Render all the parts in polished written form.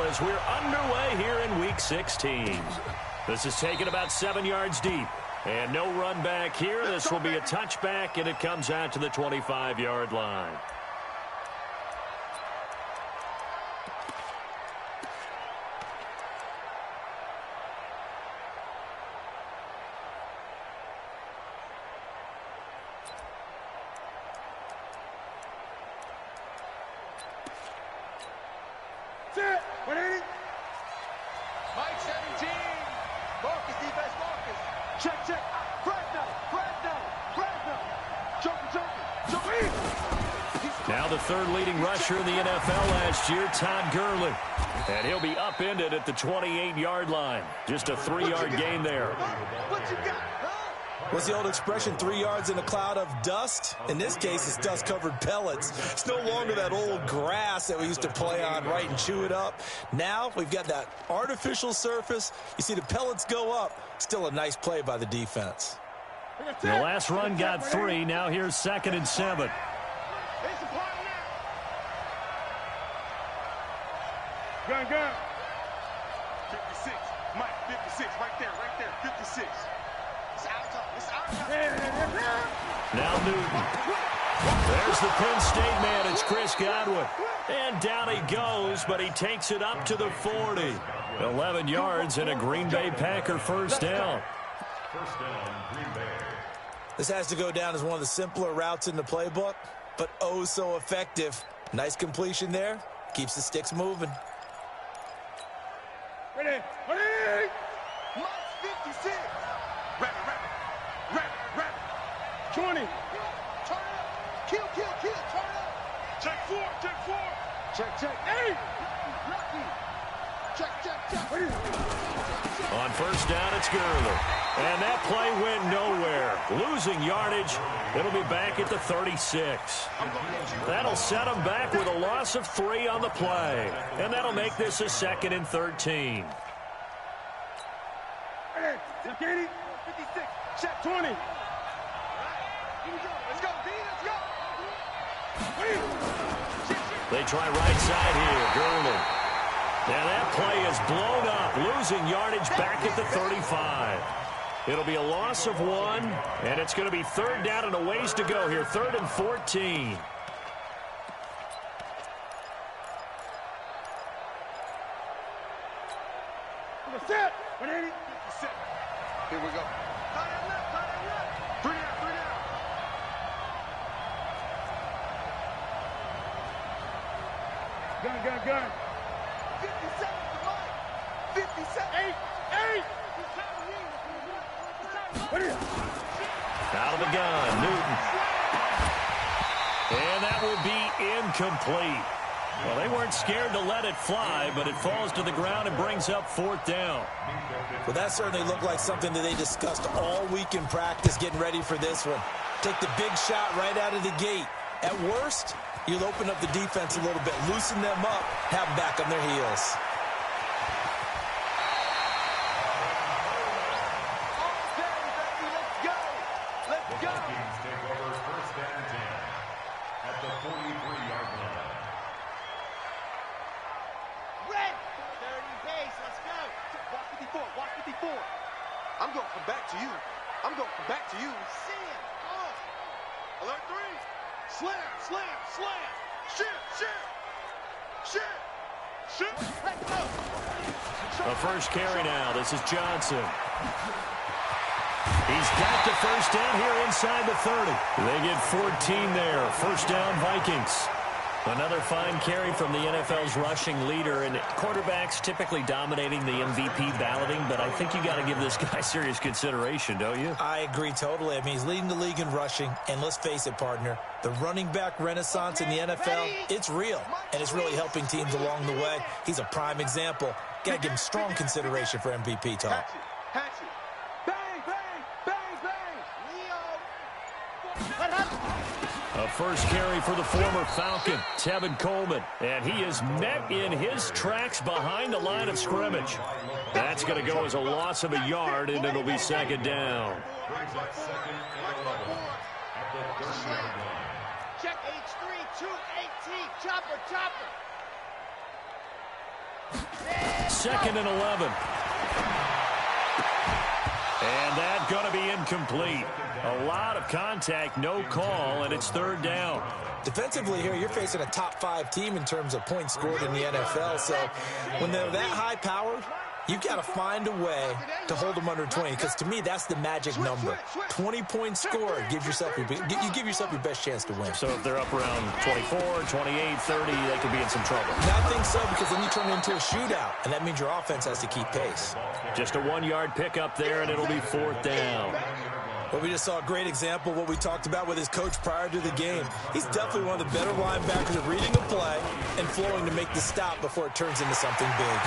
as we're underway here in Week 16. This is taken about 7 yards deep. And no run back here. This will be a touchback, and it comes out to the 25-yard line. Mike 17. Marcus, defense, Marcus. Check. Now the third leading rusher in the NFL last year, Todd Gurley. And he'll be upended at the 28-yard line. Just a 3-yard gain there. What you got, huh? What's the old expression, 3 yards in a cloud of dust? In this case, it's dust-covered pellets. It's no longer that old grass that we used to play on, right, and chew it up. Now we've got that artificial surface. You see the pellets go up. Still a nice play by the defense. The last run got 3. Now here's 2nd and 7. Gun. 56. Mike, 56. Right there. 56. It's our time. Now Newton. There's the Penn State man. It's Chris Godwin. And down he goes, but he takes it up to the 40. 11 yards and a Green Bay Packer first down. First down, Green Bay. This has to go down as one of the simpler routes in the playbook, but oh so effective. Nice completion there. Keeps the sticks moving. Ready. Mike 56. Rapid. 20. Turn up. Kill. Turn up. Check 4. Check. Hey. Check. On first down, it's Gurley. And that play went nowhere. Losing yardage. It'll be back at the 36. That'll set them back with a loss of 3 on the play. And that'll make this a 2nd and 13. Check 80. 56. Check 20. Let's go, D. Let's go. They try right side here. Gurley. And that play is blown up. Losing yardage back at the 35. It'll be a loss of 1, and it's going to be 3rd down and a ways to go here. 3rd and 14. Set. 180. Set. Here we go. Tie that left. 3 down. 57 to Mike. 57. 8. Out of the gun, Newton. And that will be incomplete. Well, they weren't scared to let it fly, but it falls to the ground and brings up 4th down. Well, that certainly looked like something that they discussed all week in practice getting ready for this one. Take the big shot right out of the gate. At worst, you'll open up the defense a little bit, loosen them up, have them back on their heels. I'm going to come back to you. See him. Alert 3. Slam. Shit. Let's go. A first carry now. This is Johnson. He's got the first down here inside the 30. They get 14 there. First down, Vikings. Another fine carry from the NFL's rushing leader, and quarterbacks typically dominating the MVP balloting, but I think you got to give this guy serious consideration, don't you? I agree totally. I mean, he's leading the league in rushing, and let's face it, partner, the running back renaissance in the NFL, it's real, and it's really helping teams along the way. He's a prime example. Got to give him strong consideration for MVP talk. Hatchet. Bang. Leo. What happened? A first carry for the former Falcon, Tevin Coleman. And he is met in his tracks behind the line of scrimmage. That's going to go as a loss of a yard, and it'll be 2nd down. Check H3, 218, chopper. 2nd and 11. And that's going to be incomplete. A lot of contact, no call, and it's 3rd down. Defensively here, you're facing a top-5 team in terms of points scored in the NFL. So when they're that high-powered, you've got to find a way to hold them under 20, because to me, that's the magic number. 20 points scored, you give yourself your best chance to win. So if they're up around 24, 28, 30, they could be in some trouble. And I think so, because then you turn it into a shootout, and that means your offense has to keep pace. Just a 1-yard pickup there, and it'll be 4th down. Well, we just saw a great example of what we talked about with his coach prior to the game. He's definitely one of the better linebackers at reading a play and flowing to make the stop before it turns into something big.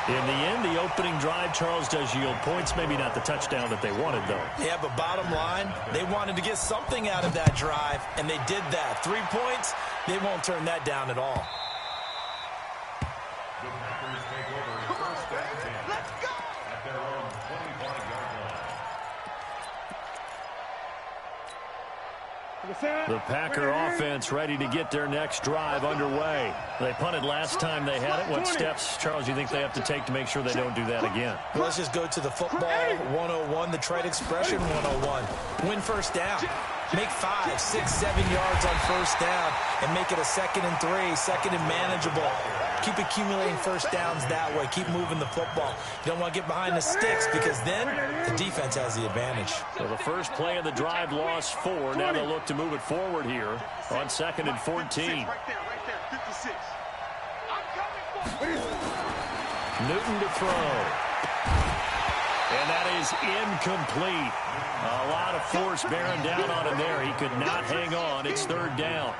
In the end, the opening drive, Charles, does yield points. Maybe not the touchdown that they wanted, though. Yeah, but bottom line, they wanted to get something out of that drive, and they did that. 3 points, they won't turn that down at all. The Packers take over first and 10 at their own 25-yard line. The Packer offense ready to get their next drive underway. They punted last time they had it. What steps, Charles, do you think they have to take to make sure they don't do that again? Well, let's just go to the football 101, the trade expression 101. Win first down. Make 5, 6, 7 yards on first down and make it a 2nd and 3, 2nd and manageable. Keep accumulating first downs that way. Keep moving the football. You don't want to get behind the sticks, because then the defense has the advantage. So the first play of the drive lost 4. Now they'll look to move it forward here on 2nd and 14. Right there, 56. Newton to throw. And that is incomplete. A lot of force bearing down on him there. He could not hang on. It's 3rd down.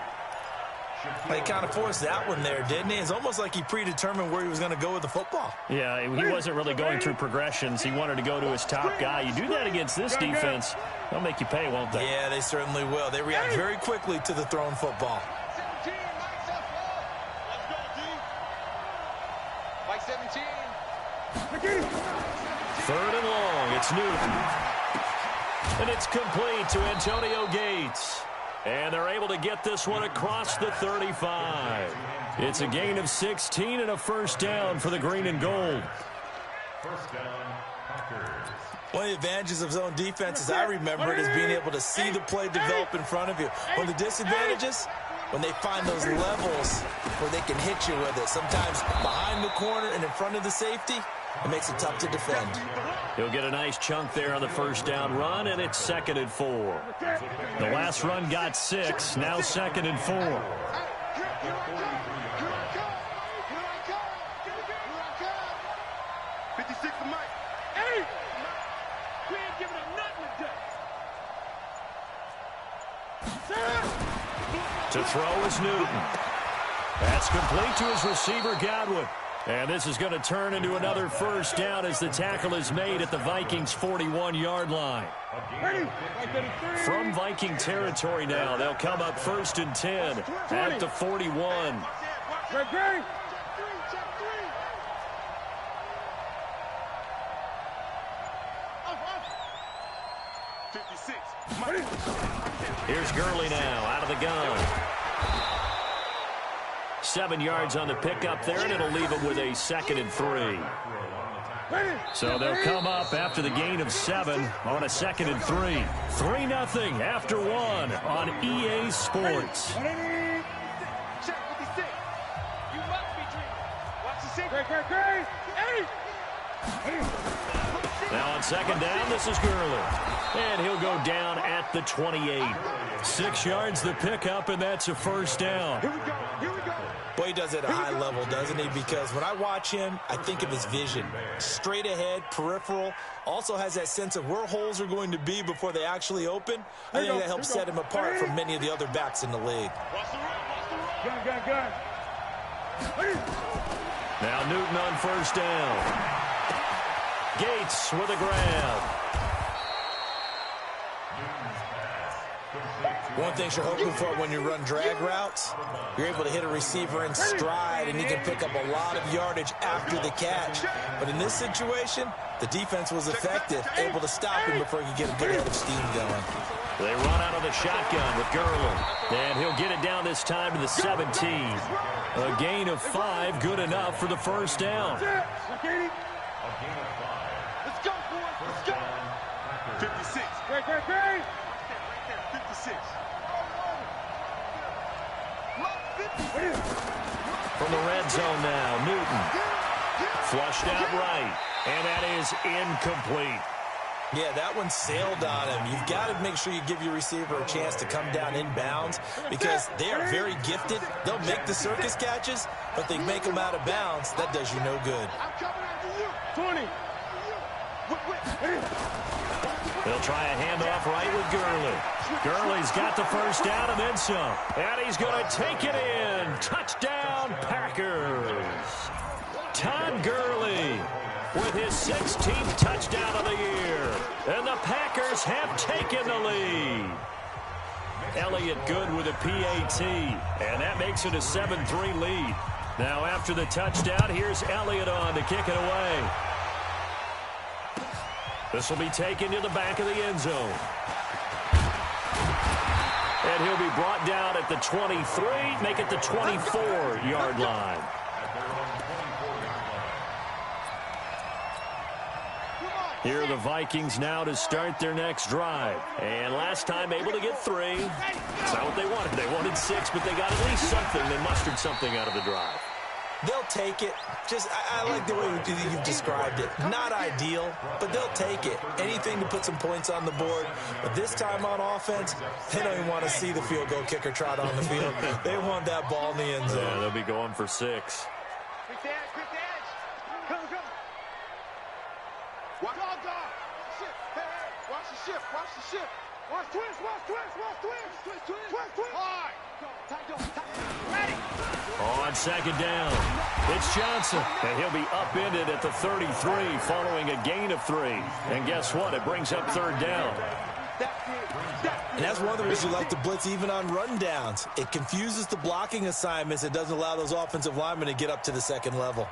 He kind of forced that one there, didn't he? It's almost like he predetermined where he was going to go with the football. Yeah, he wasn't really going through progressions. He wanted to go to his top guy. You do that against this defense, they'll make you pay, won't they? Yeah, they certainly will. They react very quickly to the thrown football. 17, let's go, D. By 17. 3rd and long, it's Newton. And it's complete to Antonio Gates. And they're able to get this one across the 35. It's a gain of 16 and a first down for the green and gold. First down, Packers. One of the advantages of zone defense, as I remember it, is being able to see the play develop in front of you. One of the disadvantages, when they find those levels where they can hit you with it. Sometimes behind the corner and in front of the safety, it makes it tough to defend. He'll get a nice chunk there on the first down run, and it's 2nd and 4. The last run got 6, now 2nd and 4. 56 for Mike. Hey! We ain't giving him nothing today. To throw is Newton. That's complete to his receiver, Godwin. And this is going to turn into another first down as the tackle is made at the Vikings' 41-yard line. From Viking territory now, they'll come up 1st and 10 at the 41. Great. Here's Gurley now out of the gun. 7 yards on the pickup there, and it'll leave him with a 2nd and 3. So they'll come up after the gain of 7 on a 2nd and 3. 3-0 after 1 on EA Sports. Now on 2nd down, this is Gurley. And he'll go down at the 28. 6 yards the pickup, and that's a first down. Here we go. Boy, he does it at a high level, doesn't he? Because when I watch him, I think of his vision. Straight ahead, peripheral. Also has that sense of where holes are going to be before they actually open. I think that helps set him apart from many of the other backs in the league. Gun. Now Newton on first down. Gates with a grab. One thing you're hoping for when you run drag routes, you're able to hit a receiver in stride, and he can pick up a lot of yardage after the catch. But in this situation, the defense was effective, able to stop him before he could get a good head of steam going. They run out of the shotgun with Gurley, and he'll get it down this time to the 17. A gain of 5, good enough for the first down. Let's go, boys. Let's go. 56. Great. 56. From the red zone now, Newton. Flushed out right, and that is incomplete. Yeah, that one sailed on him. You've got to make sure you give your receiver a chance to come down inbounds because they are very gifted. They'll make the circus catches, but they make them out of bounds. That does you no good. I'm coming after you. 20. They'll try a handoff right with Gurley. Gurley's got the first down and then some. And he's going to take it in. Touchdown, Packers. Todd Gurley with his 16th touchdown of the year. And the Packers have taken the lead. Elliott good with a PAT. And that makes it a 7-3 lead. Now after the touchdown, here's Elliott on to kick it away. This will be taken to the back of the end zone. And he'll be brought down at the 23, make it the 24-yard line. Here are the Vikings now to start their next drive. And last time able to get 3. It's not what they wanted. They wanted 6, but they got at least something. They mustered something out of the drive. They'll take it. I like the way you've described it. Not ideal, but they'll take it. Anything to put some points on the board. But this time on offense, they don't even want to see the field goal kicker trot on the field. They want that ball in the end zone. Yeah, they'll be going for 6. Quick edge. Come. Watch the shift. Watch twist. Hard. Ready. On second down, it's Johnson, and he'll be upended at the 33 following a gain of 3. And guess what? It brings up third down. And that's one of the reasons you like to blitz even on rundowns. It confuses the blocking assignments. It doesn't allow those offensive linemen to get up to the second level.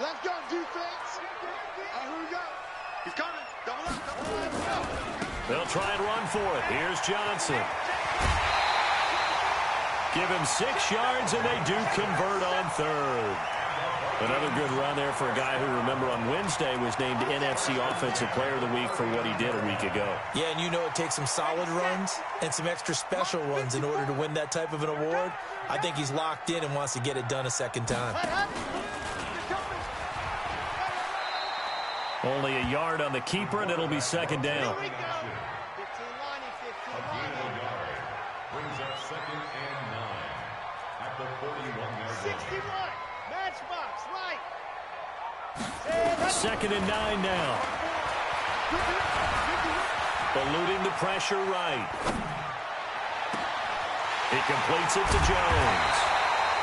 Let's go, defense. Here we go. He's coming. Double up. They'll try and run for it. Here's Johnson. Give him 6 yards, and they do convert on third. Another good run there for a guy who, remember, on Wednesday was named NFC Offensive Player of the Week for what he did a week ago. Yeah, and you know it takes some solid runs and some extra special ones in order to win that type of an award. I think he's locked in and wants to get it done a second time. Only a yard on the keeper, and it'll be second down. Brings up 2nd and 9 at the 41-yard 61. Matchbox, right. 2nd and 9 now. Eluding the pressure right. He completes it to Jones.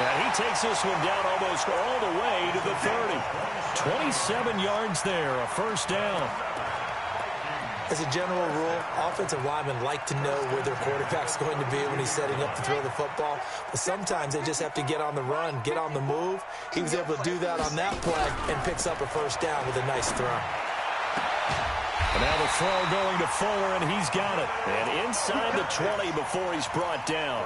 And he takes this one down almost all the way to the 30. 27 yards there, a first down. As a general rule, offensive linemen like to know where their quarterback's going to be when he's setting up to throw the football. But sometimes they just have to get on the run, get on the move. He was able to do that on that play and picks up a first down with a nice throw. And now the throw going to Fuller, and he's got it. And inside the 20 before he's brought down.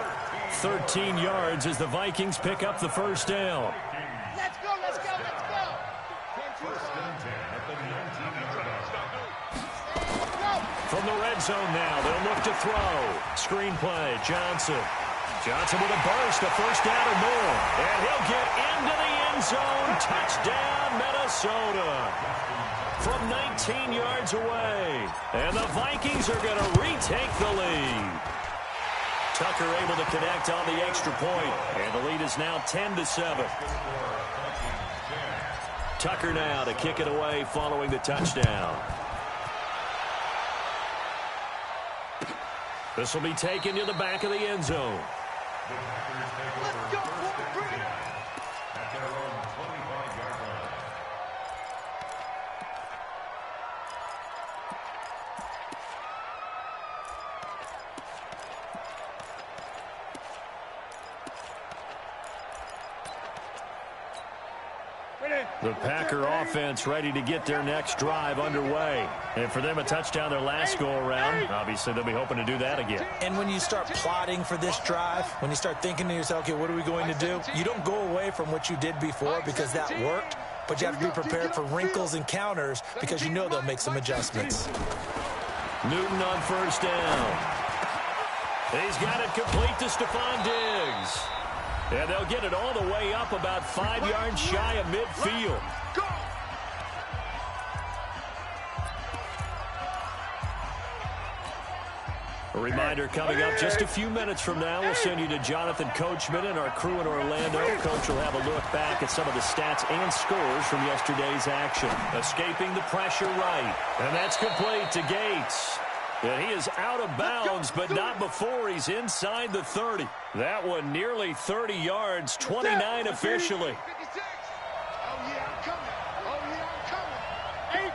13 yards as the Vikings pick up the first down. Let's go. First and 10 at the 19-yard line. From the red zone now, they'll look to throw. Screenplay, Johnson. Johnson with a burst, a first down or more. And he'll get into the end zone. Touchdown, Minnesota. From 19 yards away. And the Vikings are going to retake the lead. Tucker able to connect on the extra point. And the lead is now 10-7. Tucker now to kick it away following the touchdown. This will be taken to the back of the end zone. Let's go, boy. Bring it. At their own 25-yard line. The Packer offense ready to get their next drive underway. And for them, a touchdown their last go-around. Obviously, they'll be hoping to do that again. And when you start plotting for this drive, when you start thinking to yourself, okay, what are we going to do? You don't go away from what you did before because that worked, but you have to be prepared for wrinkles and counters because you know they'll make some adjustments. Newton on first down. He's got it complete to Stephon Diggs. And they'll get it all the way up about 5 yards shy of midfield. A reminder coming up just a few minutes from now. We'll send you to Jonathan Coachman and our crew in Orlando. Coach will have a look back at some of the stats and scores from yesterday's action. Escaping the pressure right. And that's complete to Gates. And he is out of bounds, but not before he's inside the 30. That one nearly 30 yards, 29 officially. 56. Oh, yeah, I'm coming. Oh, yeah, I'm coming.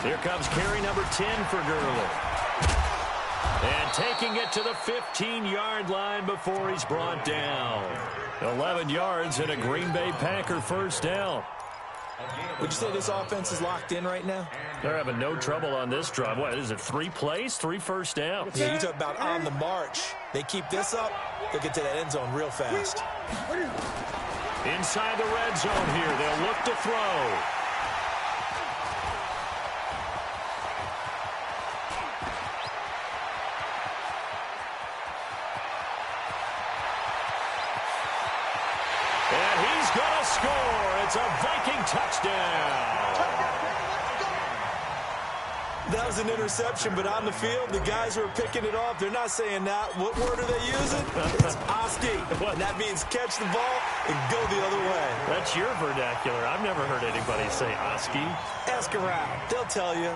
8. Here comes carry number 10 for Gurley. And taking it to the 15-yard line before he's brought down. 11 yards and a Green Bay Packer first down. Would you say this offense is locked in right now? They're having no trouble on this drive. What is it, 3 plays, 3 first downs? Yeah, you talk about on the march. They keep this up, they'll get to that end zone real fast. Inside the red zone here, they'll look to throw. And he's going to score. It's a Viking touchdown. That was an interception, but on the field, the guys who are picking it off, they're not saying that. What word are they using? It's Oski. And that means catch the ball and go the other way. That's your vernacular. I've never heard anybody say Oski. Ask around. They'll tell you.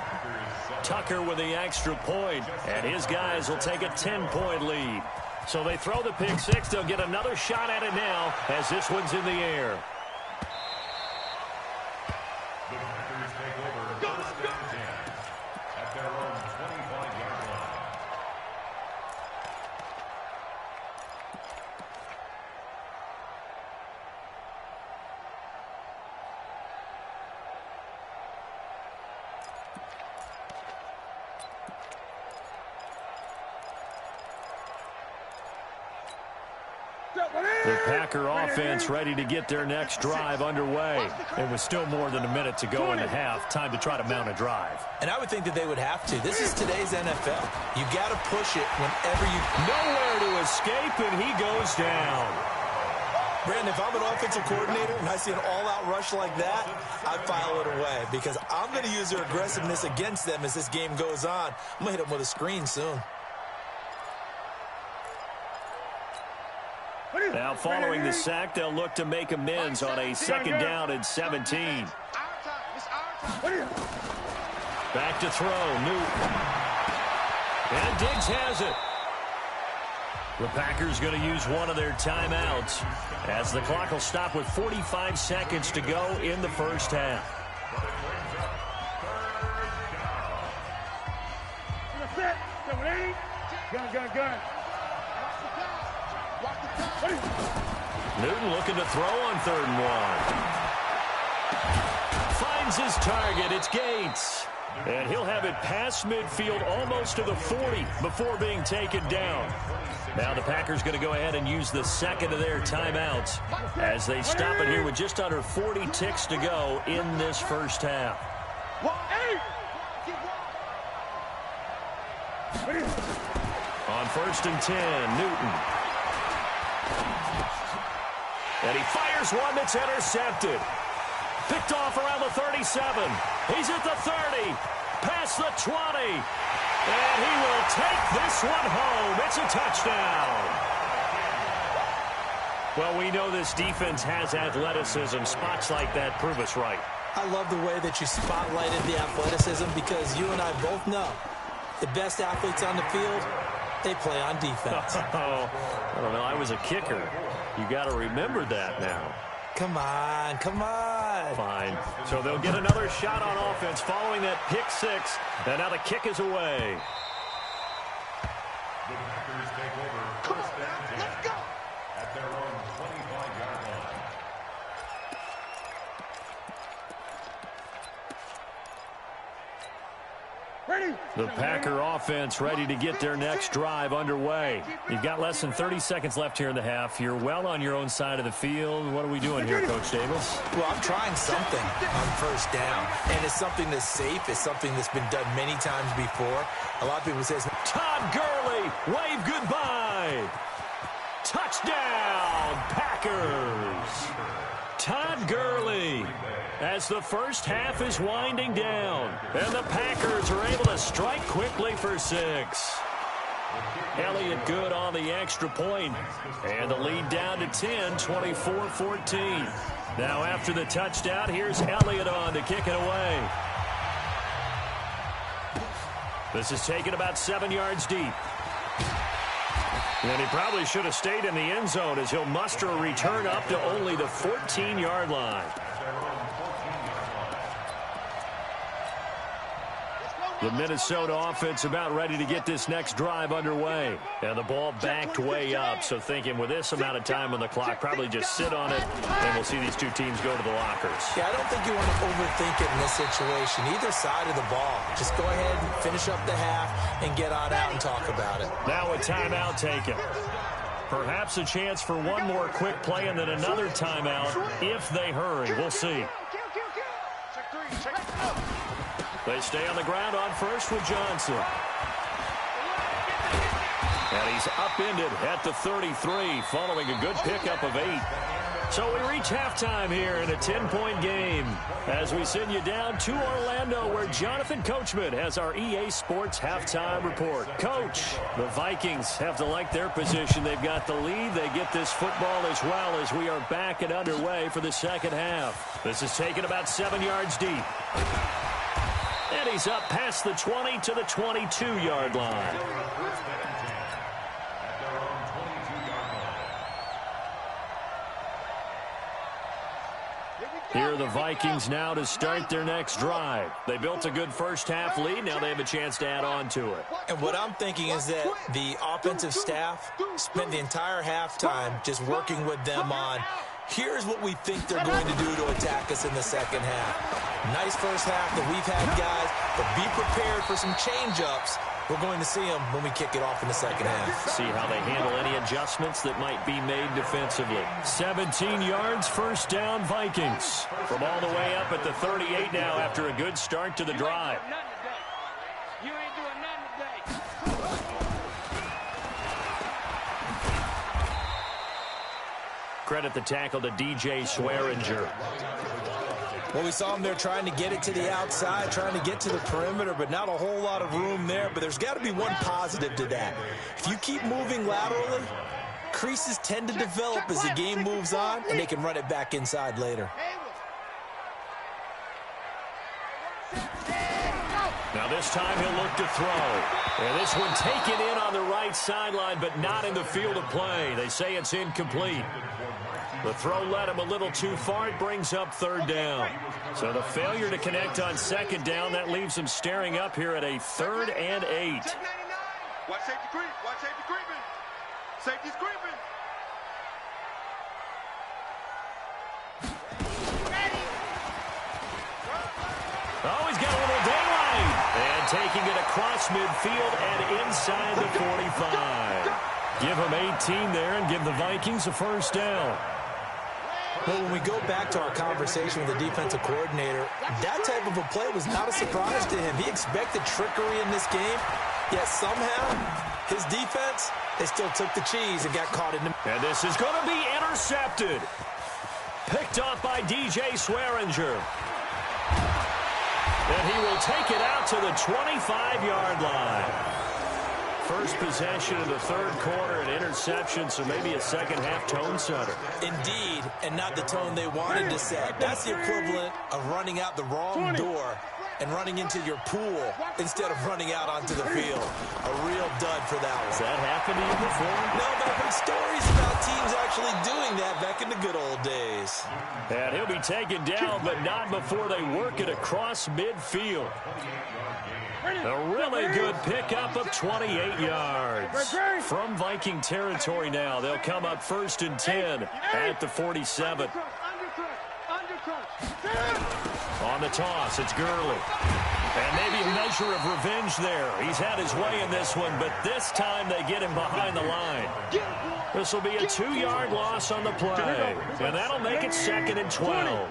Tucker with the extra point, and his guys will take a 10-point lead. So they throw the pick six. They'll get another shot at it now as this one's in the air. The Packers take over first and 10 at their own 25-yard line. The Packer offense ready to get their next drive underway. It was still more than a minute to go in the half. Time to try to mount a drive. And I would think that they would have to. This is today's NFL. You got to push it whenever you... Nowhere to escape, and he goes down. Brandon, if I'm an offensive coordinator and I see an all-out rush like that, I file it away because I'm going to use their aggressiveness against them as this game goes on. I'm going to hit them with a screen soon. Now following the sack, they'll look to make amends on a 2nd down and 17. Back to throw, Newton. And Diggs has it. The Packers going to use one of their timeouts as the clock will stop with 45 seconds to go in the first half. Gun. Newton looking to throw on 3rd and 1. Finds his target. It's Gates. And he'll have it past midfield almost to the 40 before being taken down. Now the Packers going to go ahead and use the second of their timeouts as they stop it here with just under 40 ticks to go in this first half. On 1st and 10, Newton. And he fires one that's intercepted. Picked off around the 37. He's at the 30. Past the 20. And he will take this one home. It's a touchdown. Well, we know this defense has athleticism. Spots like that prove us right. I love the way that you spotlighted the athleticism because you and I both know The best athletes on the field, they play on defense. Oh, I don't know. I was a kicker. You got to remember that now. Come on, come on. Fine. So they'll get another shot on offense following that pick six. And now the kick is away. The Packers take over first down 10 at their own 25-yard line. The Packer offense ready to get their next drive underway. You've got less than 30 seconds left here in the half. You're well on your own side of the field. What are we doing here, Coach Davis? Well, I'm trying something on first down, and it's something that's safe. It's something that's been done many times before. A lot of people say, Todd Gurley, wave goodbye. Touchdown, Packers. Todd Gurley, as the first half is winding down, and the Packers are able to strike quickly for 6. Elliott good on the extra point, and the lead down to 10, 24-14. Now after the touchdown, here's Elliott on to kick it away. This is taken about 7 yards deep. And he probably should have stayed in the end zone as he'll muster a return up to only the 14-yard line. The Minnesota offense about ready to get this next drive underway. And the ball backed way up, so thinking with this amount of time on the clock, probably just sit on it, and we'll see these two teams go to the lockers. Yeah, I don't think you want to overthink it in this situation. Either side of the ball. Just go ahead and finish up the half and get on out and talk about it. Now a timeout taken. Perhaps a chance for one more quick play and then another timeout if they hurry. We'll see. They stay on the ground on first with Johnson. And he's upended at the 33 following a good pickup of 8. So we reach halftime here in a 10-point game as we send you down to Orlando where Jonathan Coachman has our EA Sports halftime report. Coach, the Vikings have to like their position. They've got the lead. They get this football as well as we are back and underway for the second half. This is taken about 7 yards deep. And he's up past the 20 to the 22-yard line. Here are the Vikings now to start their next drive. They built a good first-half lead. Now they have a chance to add on to it. And what I'm thinking is that the offensive staff spent the entire halftime just working with them on, here's what we think they're going to do to attack us in the second half. Nice first half that we've had, guys, but be prepared for some change-ups. We're going to see them when we kick it off in the second half. See how they handle any adjustments that might be made defensively. 17 yards, first down, Vikings. From all the way up at the 38 now after a good start to the drive. You ain't doing nothing today. Credit the tackle to DJ Swearinger. Well, we saw him there trying to get it to the outside, trying to get to the perimeter, but not a whole lot of room there. But there's got to be one positive to that. If you keep moving laterally, creases tend to develop as the game moves on, and they can run it back inside later. Now this time he'll look to throw. And this one taken in on the right sideline, but not in the field of play. They say it's incomplete. The throw led him a little too far. It brings up third down. So the failure to connect on second down, that leaves him staring up here at a 3rd and 8. Watch safety creep. Watch safety creeping. Safety's creeping. Oh, he's got a little daylight. And taking it across midfield and inside the 45. Give him 18 there and give the Vikings a first down. Well, when we go back to our conversation with the defensive coordinator, that type of a play was not a surprise to him. He expected trickery in this game, yet somehow his defense, they still took the cheese and got caught in the... And this is going to be intercepted. Picked off by DJ Swearinger. And he will take it out to the 25-yard line. First possession of the third quarter, an interception, so maybe a second-half tone setter. Indeed, and not the tone they wanted to set. That's the equivalent of running out the wrong door and running into your pool instead of running out onto the field. A real dud for that one. Has that happened to you before? No, but I've heard stories about teams actually doing that back in the good old days. And he'll be taken down, but not before they work it across midfield. A really good pickup of 28 yards. From Viking territory now, they'll come up 1st and 10 at the 47. On the toss, it's Gurley. And maybe a measure of revenge there. He's had his way in this one, but this time they get him behind the line. This will be a 2-yard loss on the play, and that'll make it 2nd and 12.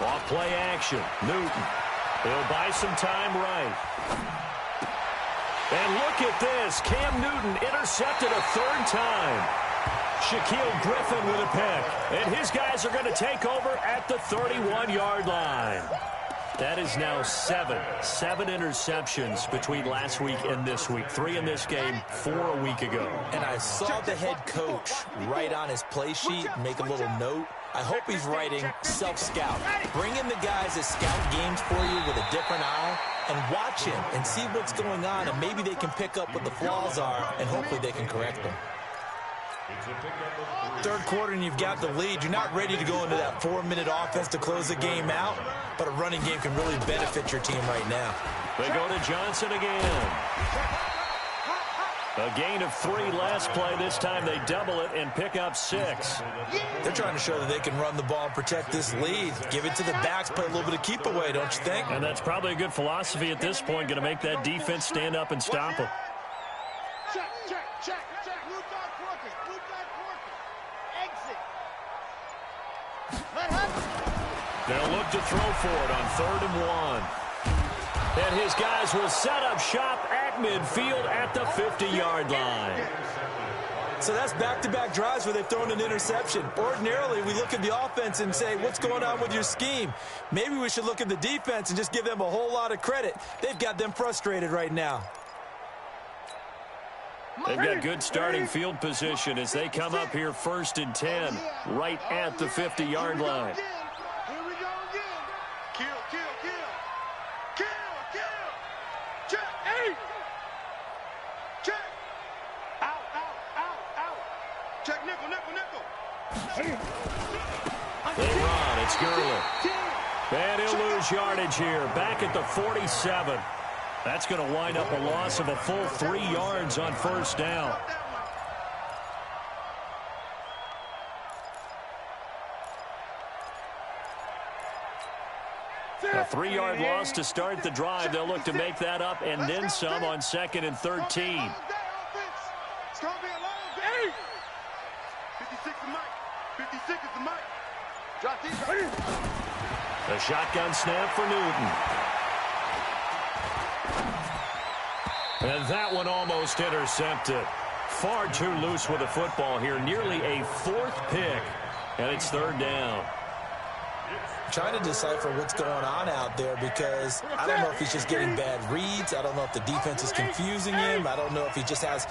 Off play action, Newton. He'll buy some time right. And look at this. Cam Newton intercepted a 3rd time. Shaquille Griffin with a pick. And his guys are going to take over at the 31-yard line. That is now 7 interceptions between last week and this week. 3 in this game, 4 a week ago. And I saw the head coach write on his play sheet, make a little note. I hope he's writing self-scout. Bring in the guys that scout games for you with a different eye and watch him and see what's going on, and maybe they can pick up what the flaws are, and hopefully they can correct them. 3rd quarter and you've got the lead. You're not ready to go into that 4-minute offense to close the game out, but a running game can really benefit your team right now. They go to Johnson again. A gain of 3 last play. This time they double it and pick up 6. They're trying to show that they can run the ball and protect this lead. Give it to the backs, play a little bit of keep away, don't you think? And that's probably a good philosophy at this point, going to make that defense stand up and stop them. Check. Blue dot working. Exit. They'll look to throw for it on 3rd and 1. And his guys will set up shop at midfield at the 50-yard line. So that's back-to-back drives where they've thrown an interception. Ordinarily, we look at the offense and say, what's going on with your scheme? Maybe we should look at the defense and just give them a whole lot of credit. They've got them frustrated right now. They've got good starting field position as they come up here 1st and 10, right at the 50-yard line. Here we go again. Kill. Check. Out. Check nickel. They run. It's Gurley. And he'll lose yardage here. Back at the 47. That's going to wind up a loss of a full 3 yards on 1st down. A 3-yard loss to start the drive. They'll look to make that up and then some on 2nd and 13. It's going to be a long day. 56 is Mike. 56 is the Mike. Drop these. The shotgun snap for Newton. And that one almost intercepted. Far too loose with the football here. Nearly a 4th pick. And it's 3rd down. Trying to decipher what's going on out there because I don't know if he's just getting bad reads. I don't know if the defense is confusing him. I don't know if he just has,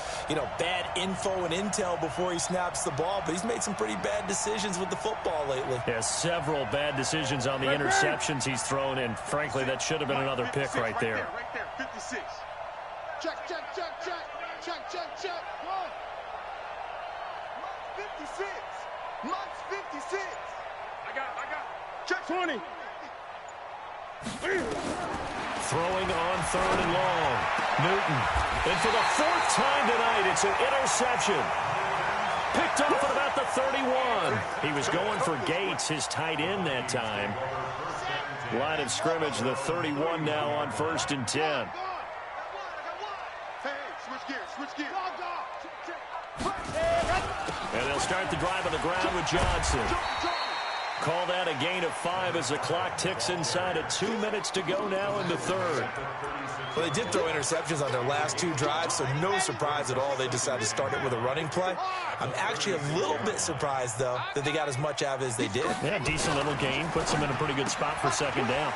bad info and intel before he snaps the ball. But he's made some pretty bad decisions with the football lately. Yeah, several bad decisions on the interceptions he's thrown, and frankly, that should have been another pick right there. Right there, 56. Check. One. 56. Mike's 56. I got it. Check 20. Throwing on 3rd and long. Newton. And for the 4th time tonight, it's an interception. Picked up at about the 31. He was going for Gates, his tight end that time. Line of scrimmage, the 31 now on 1st and 10. Hey, switch gears. And they'll start the drive on the ground with Johnson. Call that a gain of 5 as the clock ticks inside of 2 minutes to go now in the 3rd. Well, they did throw interceptions on their last 2 drives, so no surprise at all they decided to start it with a running play. I'm actually a little bit surprised, though, that they got as much out of it as they did. Yeah, decent little gain. Puts them in a pretty good spot for 2nd down.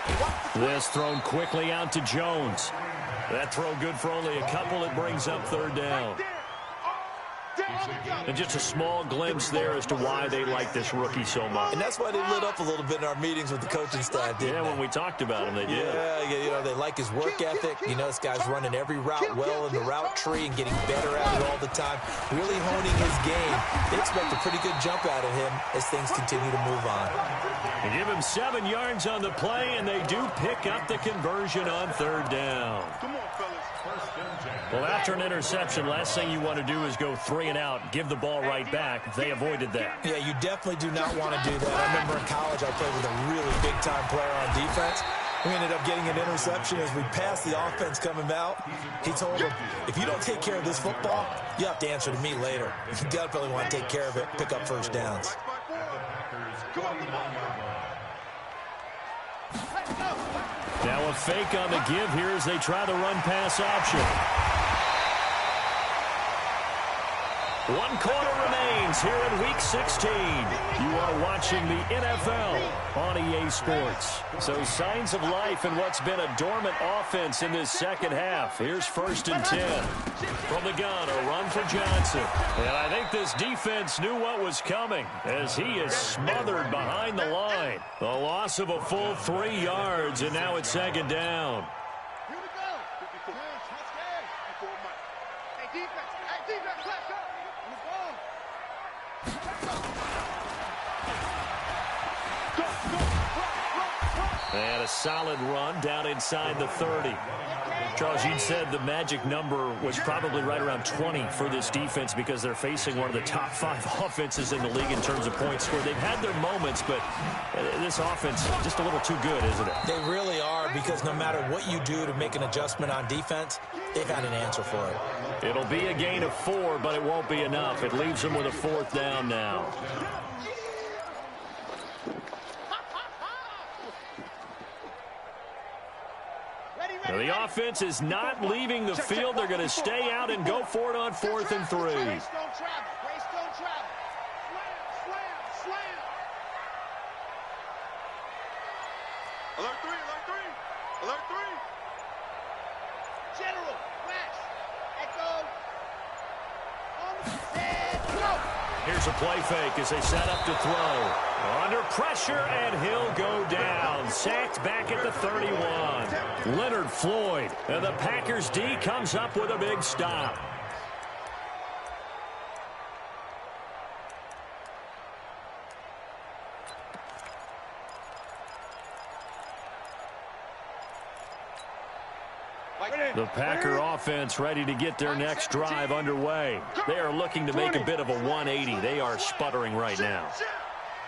This thrown quickly out to Jones. That throw good for only a couple. It brings up 3rd down. And just a small glimpse there as to why they like this rookie so much. And that's why they lit up a little bit in our meetings with the coaching staff, didn't they? When we talked about him, they did. Yeah, they like his work ethic. This guy's running every route well in the route tree and getting better at it all the time, really honing his game. They expect a pretty good jump out of him as things continue to move on. They give him 7 yards on the play, and they do pick up the conversion on 3rd down. Come on, fellas. Well, after an interception, last thing you want to do is go 3 and out, give the ball right back. They avoided that. Yeah, you definitely do not want to do that. I remember in college I played with a really big-time player on defense. We ended up getting an interception as we passed the offense coming out. He told him, if you don't take care of this football, you have to answer to me later. You definitely want to take care of it, pick up first downs. Now a fake on the give here as they try the run-pass option. 1 quarter remains here in Week 16. You are watching the NFL on EA Sports. So signs of life in what's been a dormant offense in this second half. Here's 1st and 10. From the gun, a run for Johnson. And I think this defense knew what was coming as he is smothered behind the line. The loss of a full 3 yards, and now it's 2nd down. Here we go. Hey, defense. Hey, defense. Let's go. And a solid run down inside the 30. Charles, you said the magic number was probably right around 20 for this defense because they're facing one of the top 5 offenses in the league in terms of points scored. They've had their moments, but this offense just a little too good, isn't it? They really are, because no matter what you do to make an adjustment on defense, they've got an answer for it. It'll be a gain of 4, but it won't be enough. It leaves them with a 4th down now. Now the offense is not leaving the field. They're going to stay out and go for it on 4th and 3. Grace don't travel. Grace don't travel. Slam. Alert 3, alert 3. Alert 3. General, flash. Echo. On the set. Go. Here's a play fake as they set up to throw. Under pressure, and he'll go down. Sacked back at the 31. Leonard Floyd. And the Packers D comes up with a big stop. The Packer offense ready to get their next drive underway. They are looking to make a bit of a 180. They are sputtering right now.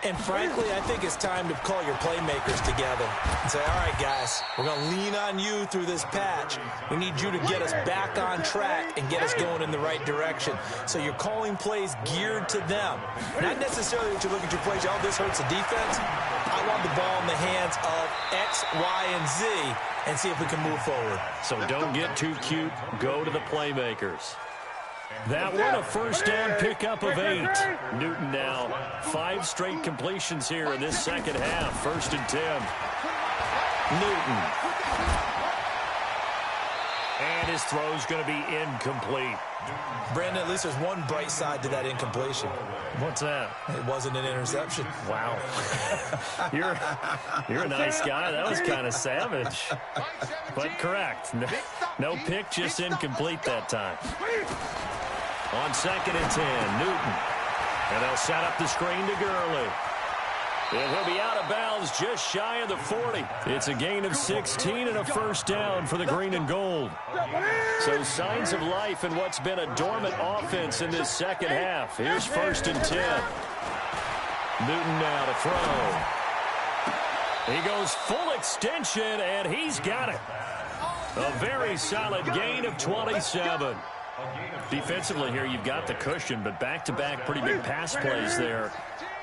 And frankly, I think it's time to call your playmakers together and say, all right, guys, we're going to lean on you through this patch. We need you to get us back on track and get us going in the right direction. So you're calling plays geared to them. Not necessarily that you look at your plays, oh, this hurts the defense. I want the ball in the hands of X, Y, and Z and see if we can move forward. So don't get too cute. Go to the playmakers. That one a 1st down pickup of 8. Newton now 5 straight completions here in this second half. 1st and 10. Newton. And his throw's going to be incomplete. Brandon, at least there's one bright side to that incompletion. What's that? It wasn't an interception. Wow. You're a nice guy. That was kind of savage. But correct. No pick, just incomplete that time. On 2nd and 10, Newton. And they'll set up the screen to Gurley. And he'll be out of bounds just shy of the 40. It's a gain of 16 and a 1st down for the green and gold. So signs of life in what's been a dormant offense in this second half. Here's 1st and 10. Newton now to throw. He goes full extension, and he's got it. A very solid gain of 27. Defensively here, you've got the cushion, but back-to-back pretty big pass plays there.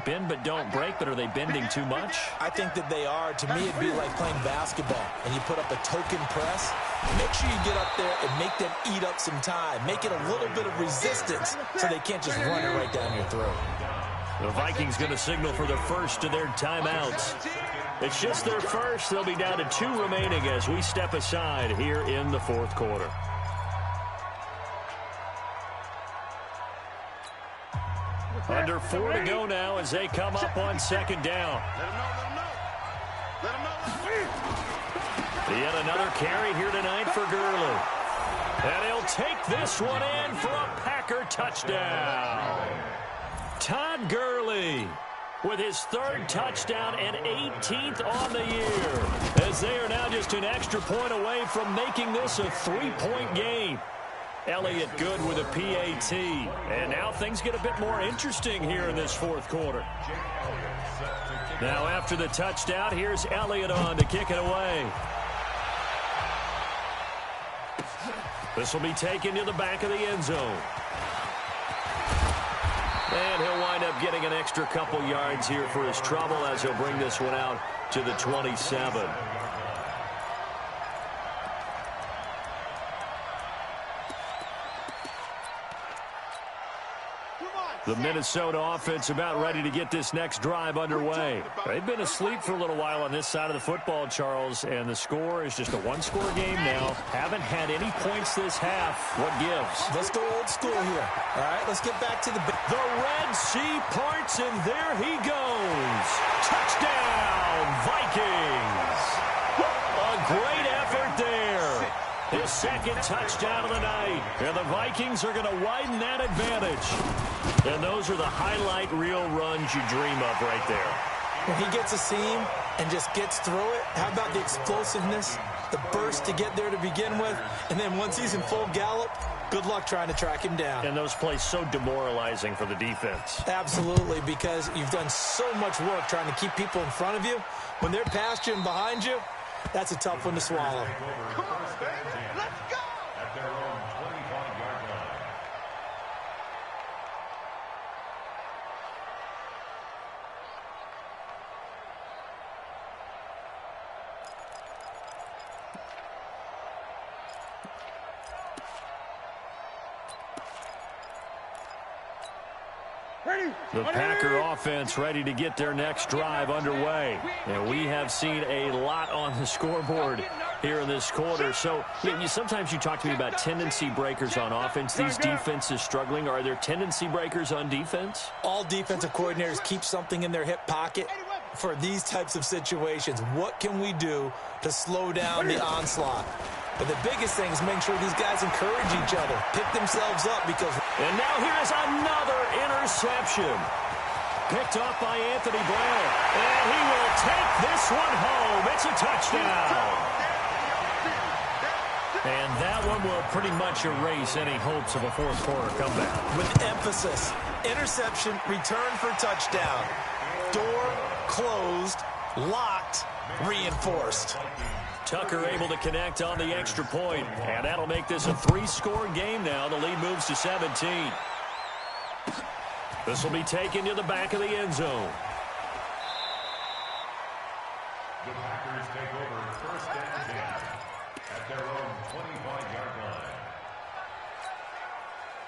Bend but don't break, but are they bending too much? I think that they are. To me, it'd be like playing basketball, and you put up a token press. Make sure you get up there and make them eat up some time. Make it a little bit of resistance so they can't just run it right down your throat. The Vikings going to signal for the first of their timeouts. It's just their first. They'll be down to 2 remaining as we step aside here in the 4th quarter. Under 4 to go now as they come up on second down. Let him know. Yet another carry here tonight for Gurley. And he'll take this one in for a Packer touchdown. Todd Gurley with his 3rd touchdown and 18th on the year, as they are now just an extra point away from making this a 3-point game. Elliott good with a PAT. And now things get a bit more interesting here in this 4th quarter. Now after the touchdown, here's Elliott on to kick it away. This will be taken to the back of the end zone. And he'll wind up getting an extra couple yards here for his trouble as he'll bring this one out to the 27. The Minnesota offense about ready to get this next drive underway. They've been asleep for a little while on this side of the football, Charles, and the score is just a one-score game now. Haven't had any points this half. What gives? Let's go old school here. All right, let's get back to the Red Sea parts, and there he goes. Touchdown, Vikings. A great effort there. His 2nd touchdown of the night. And the Vikings are going to widen that advantage. And those are the highlight reel runs you dream of right there. When he gets a seam and just gets through it, how about the explosiveness, the burst to get there to begin with, and then once he's in full gallop, good luck trying to track him down. And those plays so demoralizing for the defense. Absolutely, because you've done so much work trying to keep people in front of you. When they're past you and behind you, that's a tough one to swallow. Come on, baby. Let's go. At their own 25-yard line. The Packer offense ready to get their next drive underway. And we have seen a lot on the scoreboard here in this quarter. So sometimes you talk to me about tendency breakers on offense. These defenses struggling. Are there tendency breakers on defense? All defensive coordinators keep something in their hip pocket for these types of situations. What can we do to slow down the onslaught? But the biggest thing is make sure these guys encourage each other, pick themselves up because... And now here is another interception. Picked up by Anthony Brown. And he will take this one home. It's a touchdown. And that one will pretty much erase any hopes of a 4th quarter comeback. With emphasis, interception, return for touchdown. Door closed, locked, reinforced. Tucker able to connect on the extra point, and that'll make this a 3-score game now. The lead moves to 17. This will be taken to the back of the end zone. The Packers take over 1st and 10 at their own 25-yard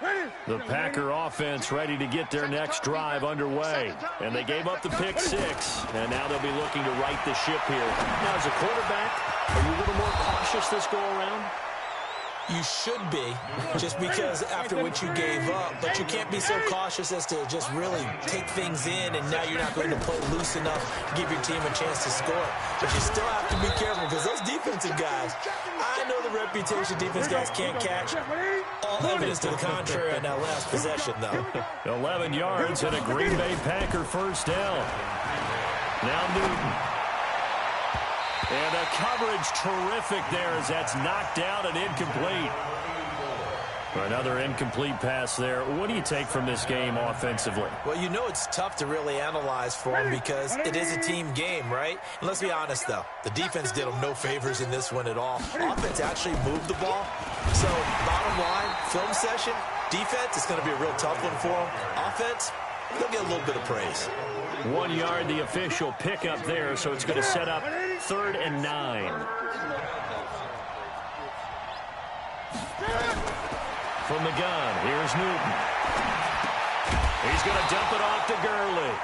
line. The Packer offense ready to get their next drive underway. And they gave up the pick 6, and now they'll be looking to right the ship here. Now, as a quarterback, are you a little more cautious this go-around? You should be, just because after what you gave up, but you can't be so cautious as to just really take things in, and now you're not going to play loose enough to give your team a chance to score. But you still have to be careful because those defensive guys, I know the reputation defense guys can't catch. All evidence to the contrary on that last possession, though. 11 yards and a Green Bay Packer 1st down. Now Newton. And the coverage terrific there as that's knocked out and incomplete. Another incomplete pass there. What do you take from this game offensively? Well, you know it's tough to really analyze for them because it is a team game, right? And let's be honest, though. The defense did them no favors in this one at all. Offense actually moved the ball. So, bottom line, film session, defense, it's going to be a real tough one for them. Offense, they'll get a little bit of praise. 1 yard, the official pickup there, so it's going to set up 3rd and 9. From the gun, here's Newton. He's going to dump it off to Gurley.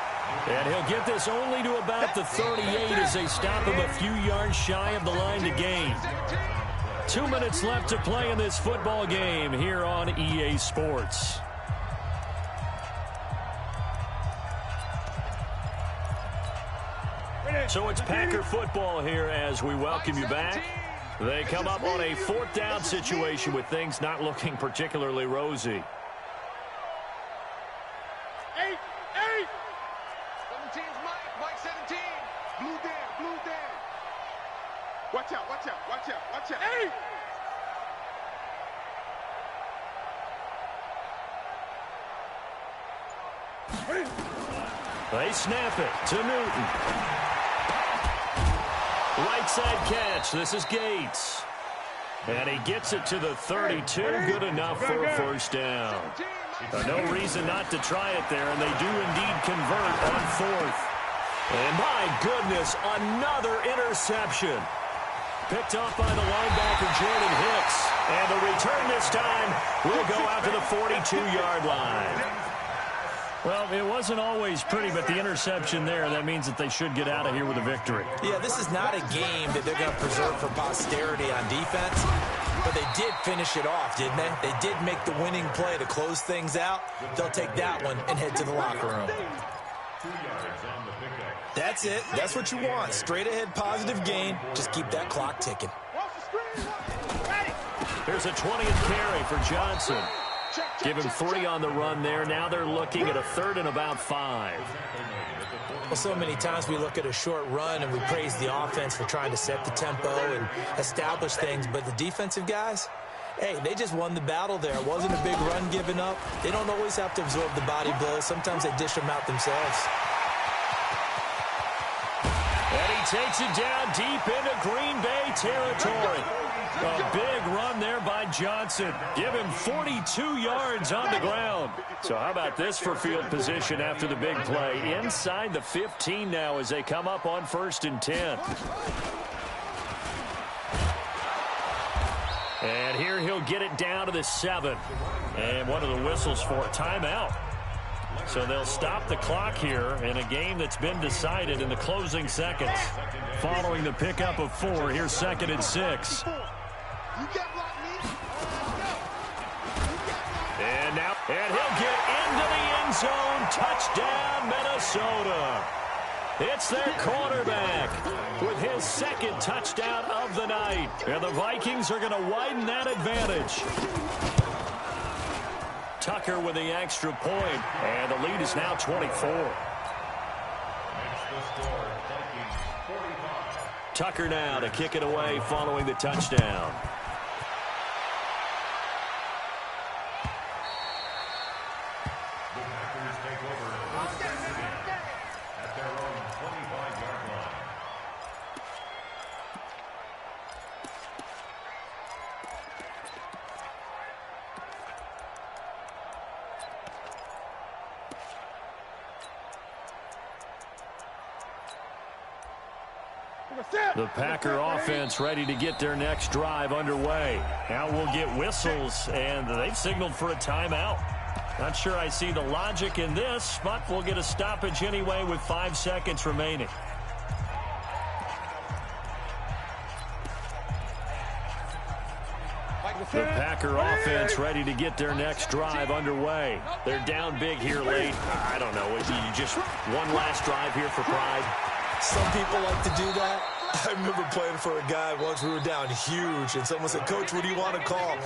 And he'll get this only to about the 38 as they stop him a few yards shy of the line to gain. 2 minutes left to play in this football game here on EA Sports. So it's Packer football here as we welcome you back. They come up on a fourth down situation with things not looking particularly rosy. 17's Mike 17. Blue Dan. Watch out. Hey! They snap it to Newton. Right side catch. This is Gates. And he gets it to the 32. Good enough for a first down. No reason not to try it there, and they do indeed convert on fourth. And my goodness, another interception. Picked off by the linebacker, Jordan Hicks. And the return this time will go out to the 42-yard line. Well, it wasn't always pretty, but the interception there, that means that they should get out of here with a victory. Yeah, this is not a game that they're going to preserve for posterity on defense, but they did finish it off, didn't they? They did make the winning play to close things out. They'll take that one and head to the locker room. That's it. That's what you want. Straight ahead positive gain. Just keep that clock ticking. Here's a 20th carry for Johnson. Give him 3 on the run there. Now they're looking at a third and about 5. Well, so many times we look at a short run and we praise the offense for trying to set the tempo and establish things, but the defensive guys, hey, they just won the battle there. It wasn't a big run given up. They don't always have to absorb the body blows. Sometimes they dish them out themselves. And he takes it down deep into Green Bay territory. A big run there by Johnson. Give him 42 yards on the ground. So how about this for field position after the big play? Inside the 15 now as they come up on 1st and 10. And here he'll get it down to the 7. And one of the whistles for a timeout. So they'll stop the clock here in a game that's been decided in the closing seconds. Following the pickup of 4, here's 2nd and 6. And he'll get into the end zone. Touchdown, Minnesota. It's their quarterback with his 2nd touchdown of the night. And the Vikings are going to widen that advantage. Tucker with the extra point, and the lead is now 24. Tucker now to kick it away following the touchdown. The Packer offense ready to get their next drive underway. Now we'll get whistles, and they've signaled for a timeout. Not sure I see the logic in this, but we'll get a stoppage anyway with 5 seconds remaining. The Packer offense ready to get their next drive underway. They're down big here late. I don't know. You just one last drive here for pride? Some people like to do that. I remember playing for a guy once. We were down huge, and someone said, "Coach, what do you want to call?"